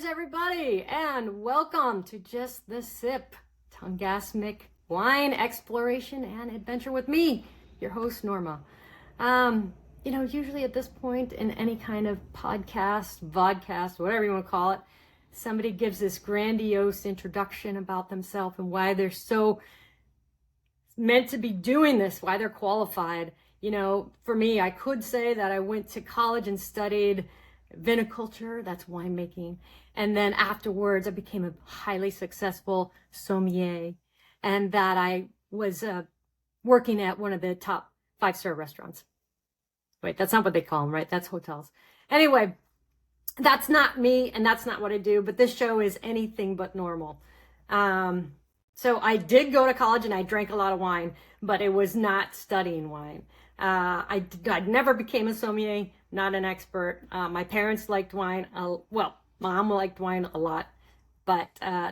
Cheers, everybody, and welcome to Just the Sip, Tongasmic wine exploration and adventure with me, your host, Norma. Usually at this point in any kind of podcast, vodcast, whatever you want to call it, somebody gives this grandiose introduction about themselves and why they're so meant to be doing this, why they're qualified. For me, I could say that I went to college and studied viniculture, that's winemaking. And then afterwards, I became a highly successful sommelier, and that I was working at one of the top 5-star restaurants. Wait, that's not what they call them, right? That's hotels. Anyway, that's not me, and that's not what I do, but this show is anything but normal. So I did go to college and I drank a lot of wine, but it was not studying wine. I never became a sommelier, not an expert. My parents liked wine. Mom liked wine a lot, but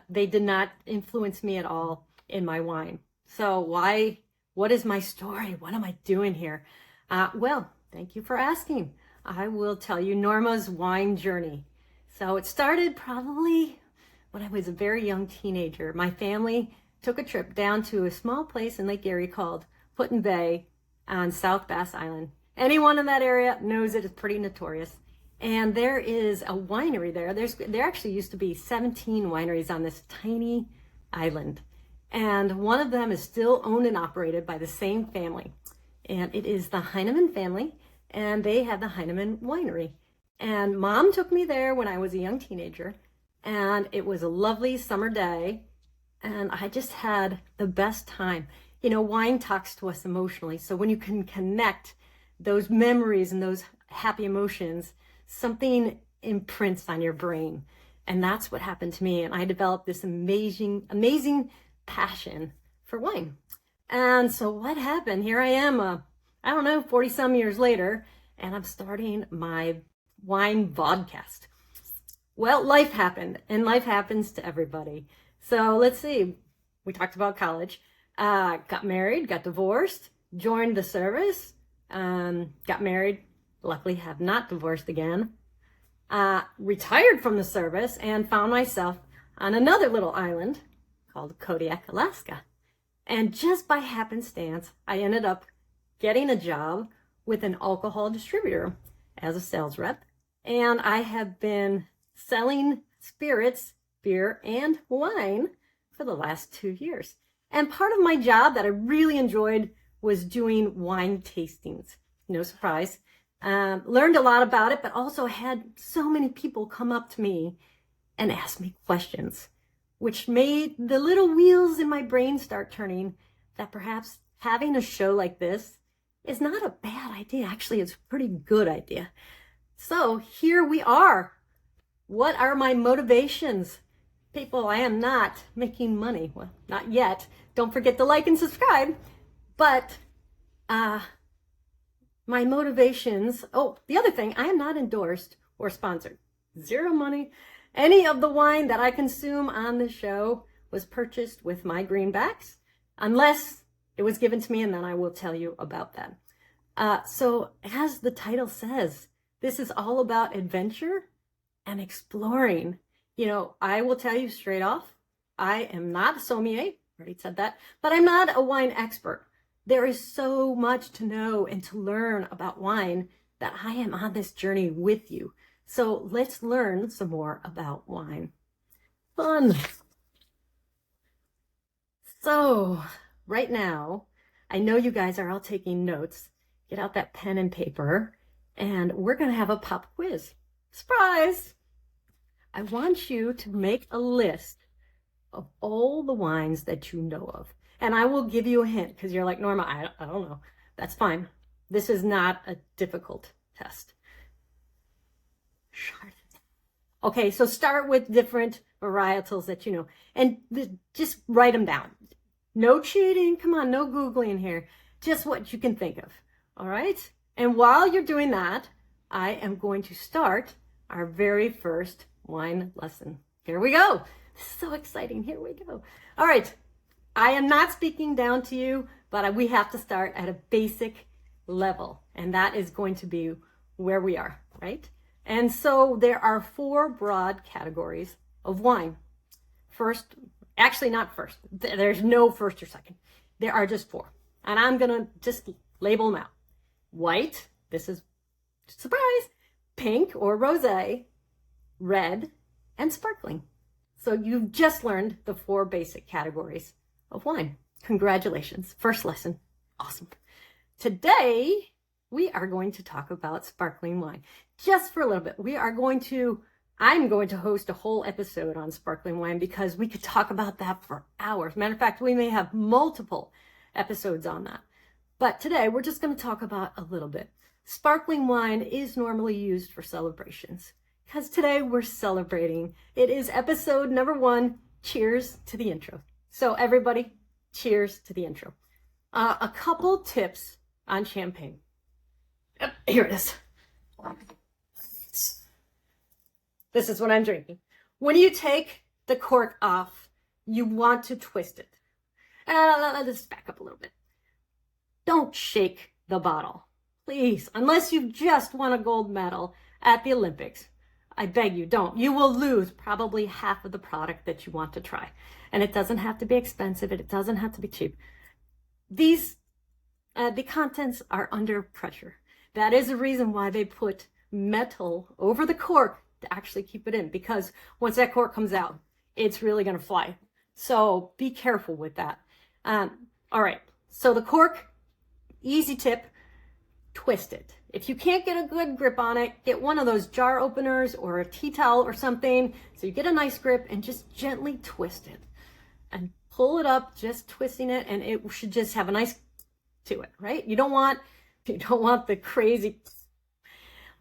they did not influence me at all in my wine. So what is my story? What am I doing here? Thank you for asking. I will tell you Norma's wine journey. So it started probably when I was a very young teenager. My family took a trip down to a small place in Lake Erie called Put-in Bay on South Bass Island. Anyone in that area knows it is pretty notorious. And there is a winery there. There actually used to be 17 wineries on this tiny island. And one of them is still owned and operated by the same family. And it is the Heinemann family. And they have the Heinemann winery. And Mom took me there when I was a young teenager. And it was a lovely summer day. And I just had the best time. Wine talks to us emotionally. So when you can connect those memories and those happy emotions, something imprints on your brain. And that's what happened to me. And I developed this amazing passion for wine. And so what happened? Here I am, 40 some years later, and I'm starting my wine vodcast. Well, life happened, and life happens to everybody. So let's see. We talked about college. Got married, got divorced, joined the service, got married, luckily have not divorced again, retired from the service and found myself on another little island called Kodiak, Alaska. And just by happenstance, I ended up getting a job with an alcohol distributor as a sales rep. And I have been selling spirits, beer, and wine for the last 2 years. And part of my job that I really enjoyed was doing wine tastings. No surprise. Learned a lot about it, but also had so many people come up to me and ask me questions, which made the little wheels in my brain start turning that perhaps having a show like this is not a bad idea. Actually, it's a pretty good idea. So here we are. What are my motivations? People, I am not making money. Well, not yet. Don't forget to like and subscribe. But my motivations, the other thing, I am not endorsed or sponsored. Zero money. Any of the wine that I consume on the show was purchased with my greenbacks, unless it was given to me, and then I will tell you about that. So as the title says, this is all about adventure and exploring. I will tell you straight off, I am not a sommelier, already said that, but I'm not a wine expert. There is so much to know and to learn about wine that I am on this journey with you. So let's learn some more about wine. Fun. So right now, I know you guys are all taking notes. Get out that pen and paper, and we're going to have a pop quiz. Surprise! I want you to make a list of all the wines that you know of. And I will give you a hint because you're like, Norma, I don't know. That's fine. This is not a difficult test. Okay, so start with different varietals that you know. And just write them down. No cheating. Come on, no Googling here. Just what you can think of. All right? And while you're doing that, I am going to start our very first wine lesson. Here we go. This is so exciting. Here we go. All right. I am not speaking down to you, but we have to start at a basic level. And that is going to be where we are, right? And so there are 4 broad categories of wine. First, actually not first. There's no first or second. There are just 4. And I'm going to just label them out. White, this is surprise, pink or rosé, red, and sparkling. So you've just learned the 4 basic categories of wine. Congratulations. First lesson. Awesome. Today, we are going to talk about sparkling wine. Just for a little bit. I'm going to host a whole episode on sparkling wine because we could talk about that for hours. Matter of fact, we may have multiple episodes on that. But today, we're just going to talk about a little bit. Sparkling wine is normally used for celebrations because today we're celebrating. It is episode number 1. Cheers to the intro. So everybody, cheers to the intro. A couple tips on champagne. Here it is. This is what I'm drinking. When you take the cork off, you want to twist it. Let's back up a little bit. Don't shake the bottle, please, unless you just won a gold medal at the Olympics. I beg you, don't. You will lose probably half of the product that you want to try. And it doesn't have to be expensive. It doesn't have to be cheap. The contents are under pressure. That is the reason why they put metal over the cork to actually keep it in, because once that cork comes out, it's really going to fly. So be careful with that. All right. So the cork, easy tip, twist it. If you can't get a good grip on it, get one of those jar openers or a tea towel or something so you get a nice grip and just gently twist it. And pull it up, just twisting it, and it should just have a nice to it, right? You don't want the crazy,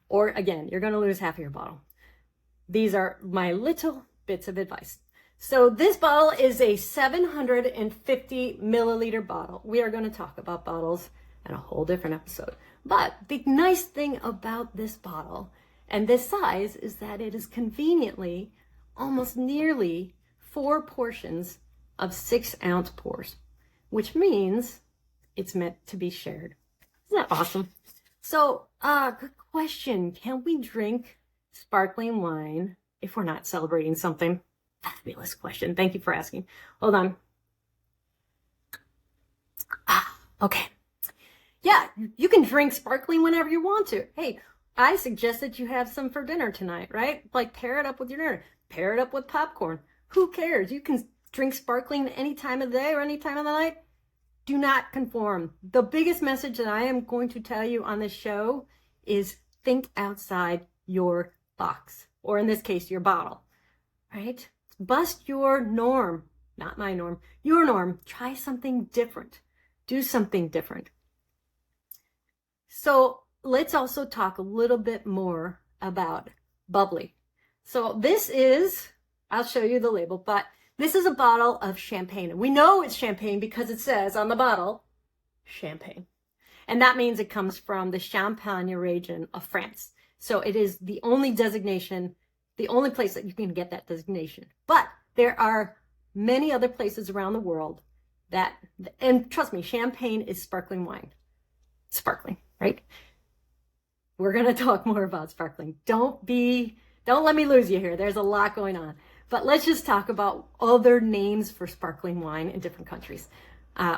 or again, you're going to lose half of your bottle. These are my little bits of advice. So this bottle is a 750 milliliter bottle. We are going to talk about bottles in a whole different episode. But the nice thing about this bottle and this size is that it is conveniently almost nearly 4 portions of 6-ounce pours, which means it's meant to be shared. Isn't that awesome? So, good question. Can we drink sparkling wine if we're not celebrating something? Fabulous question. Thank you for asking. Hold on. Okay. Yeah, you can drink sparkling whenever you want to. Hey, I suggest that you have some for dinner tonight, right? Like pair it up with your dinner. Pair it up with popcorn. Who cares? You can drink sparkling any time of the day or any time of the night. Do not conform. The biggest message that I am going to tell you on this show is think outside your box, or in this case, your bottle, right? Bust your norm, not my norm, your norm. Try something different. Do something different. So let's also talk a little bit more about bubbly. So this is, I'll show you the label, but this is a bottle of champagne. And we know it's champagne because it says on the bottle, champagne. And that means it comes from the Champagne region of France. So it is the only designation, the only place that you can get that designation. But there are many other places around the world that, and trust me, champagne is sparkling wine. Sparkling, right? We're going to talk more about sparkling. Don't let me lose you here. There's a lot going on. But let's just talk about other names for sparkling wine in different countries.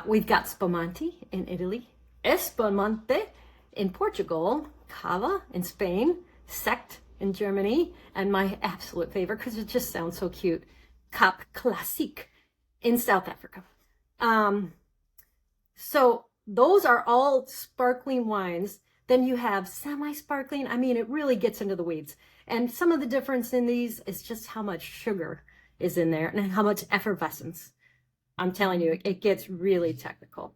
We've got Spumante in Italy, Espumante in Portugal, Cava in Spain, Sekt in Germany, and my absolute favorite, because it just sounds so cute, Cap Classique in South Africa. So those are all sparkling wines. Then you have semi-sparkling. I mean, it really gets into the weeds. And some of the difference in these is just how much sugar is in there and how much effervescence. I'm telling you, it gets really technical.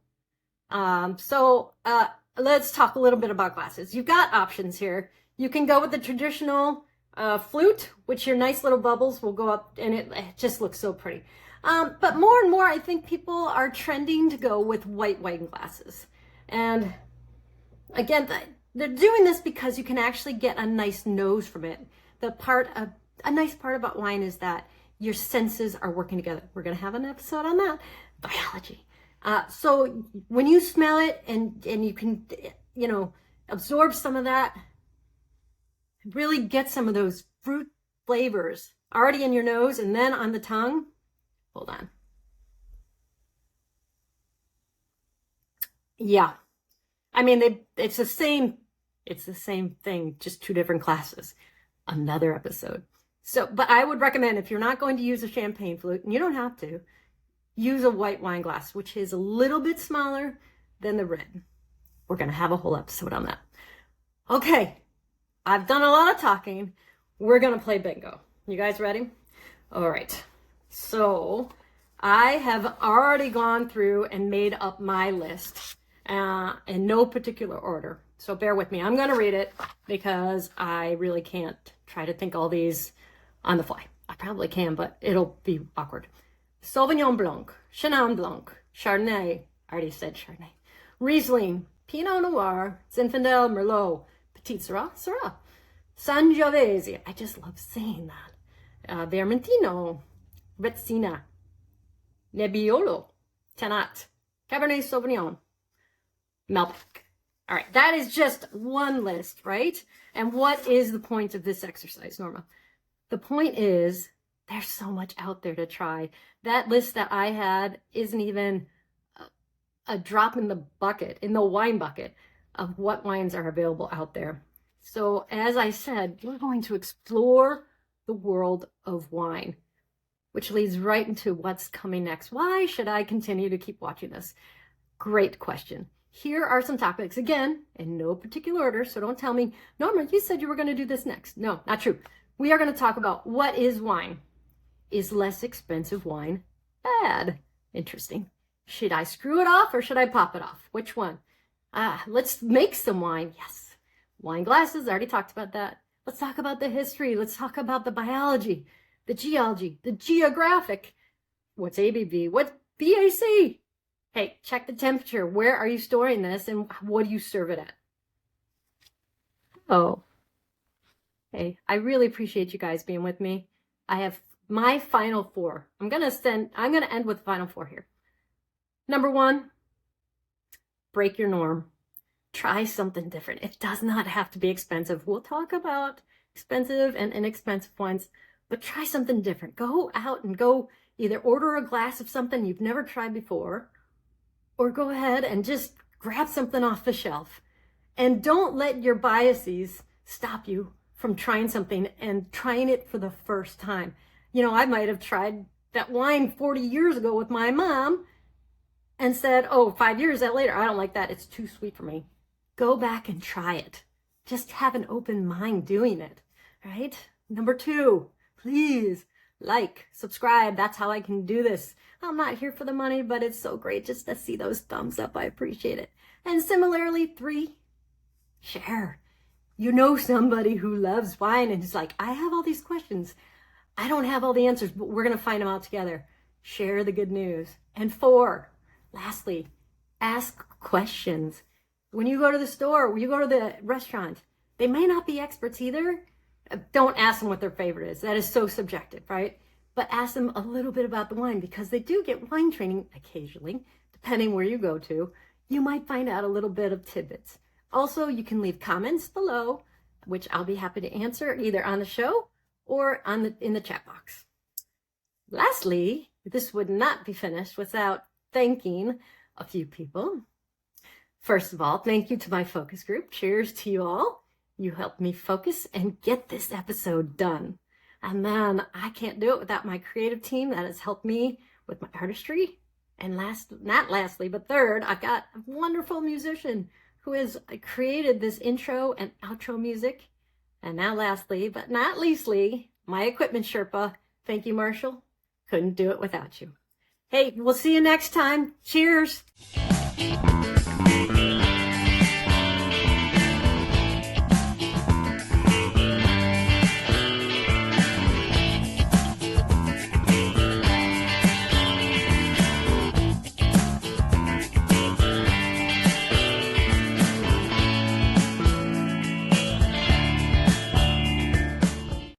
Let's talk a little bit about glasses. You've got options here. You can go with the traditional flute, which your nice little bubbles will go up, and it just looks so pretty. But more and more, I think people are trending to go with white wine glasses. And again, they're doing this because you can actually get a nice nose from it. A nice part about wine is that your senses are working together. We're going to have an episode on that, biology. So when you smell it and you can, absorb some of that, really get some of those fruit flavors already in your nose and then on the tongue. Hold on. Yeah. I mean, it's the same thing, just two different classes. Another episode. So, but I would recommend, if you're not going to use a champagne flute, and you don't have to, use a white wine glass, which is a little bit smaller than the red. We're going to have a whole episode on that. Okay. I've done a lot of talking. We're going to play bingo. You guys ready? All right. So I have already gone through and made up my list in no particular order. So bear with me. I'm going to read it because I really can't try to think all these on the fly. I probably can, but it'll be awkward. Sauvignon Blanc, Chenin Blanc, Chardonnay, I already said Chardonnay, Riesling, Pinot Noir, Zinfandel, Merlot, Petit Syrah, Sangiovese, I just love saying that, Vermentino, Retsina, Nebbiolo, Tannat, Cabernet Sauvignon, Malbec. All right, that is just one list, right? And what is the point of this exercise, Norma? The point is there's so much out there to try. That list that I had isn't even a drop in the bucket, in the wine bucket of what wines are available out there. So as I said, we're going to explore the world of wine, which leads right into what's coming next. Why should I continue to keep watching this? Great question. Here are some topics, again, in no particular order, so don't tell me, Norma, you said you were going to do this next. No, not true. We are going to talk about what is wine. Is less expensive wine bad? Interesting. Should I screw it off or should I pop it off? Which one? Let's make some wine. Yes. Wine glasses, I already talked about that. Let's talk about the history. Let's talk about the biology, the geology, the geographic. What's ABV? What's BAC? Hey, check the temperature. Where are you storing this and what do you serve it at? Oh. Hey, I really appreciate you guys being with me. I have my final four. I'm going to end with final four here. Number one, break your norm. Try something different. It does not have to be expensive. We'll talk about expensive and inexpensive wines, but try something different. Go out and go either order a glass of something you've never tried before, or go ahead and just grab something off the shelf. And don't let your biases stop you from trying something and trying it for the first time. You know, I might have tried that wine 40 years ago with my mom and said, oh, 5 years later, I don't like that. It's too sweet for me. Go back and try it. Just have an open mind doing it, right? Number two, please like, subscribe. That's how I can do this. I'm not here for the money, but it's so great just to see those thumbs up. I appreciate it. And similarly, three, share. You know somebody who loves wine and is like, I have all these questions. I don't have all the answers, but we're going to find them out together. Share the good news. And four, lastly, ask questions. When you go to the store, when you go to the restaurant, they may not be experts either. Don't ask them what their favorite is. That is so subjective, right? But ask them a little bit about the wine because they do get wine training occasionally, depending where you go to. You might find out a little bit of tidbits. Also, you can leave comments below, which I'll be happy to answer either on the show or in the chat box. Lastly, this would not be finished without thanking a few people. First of all, thank you to my focus group. Cheers to you all. You helped me focus and get this episode done. And then I can't do it without my creative team that has helped me with my artistry. And not lastly, but third, I've got a wonderful musician who has created this intro and outro music. And now lastly, but not leastly, my equipment Sherpa. Thank you, Marshall. Couldn't do it without you. Hey, we'll see you next time. Cheers.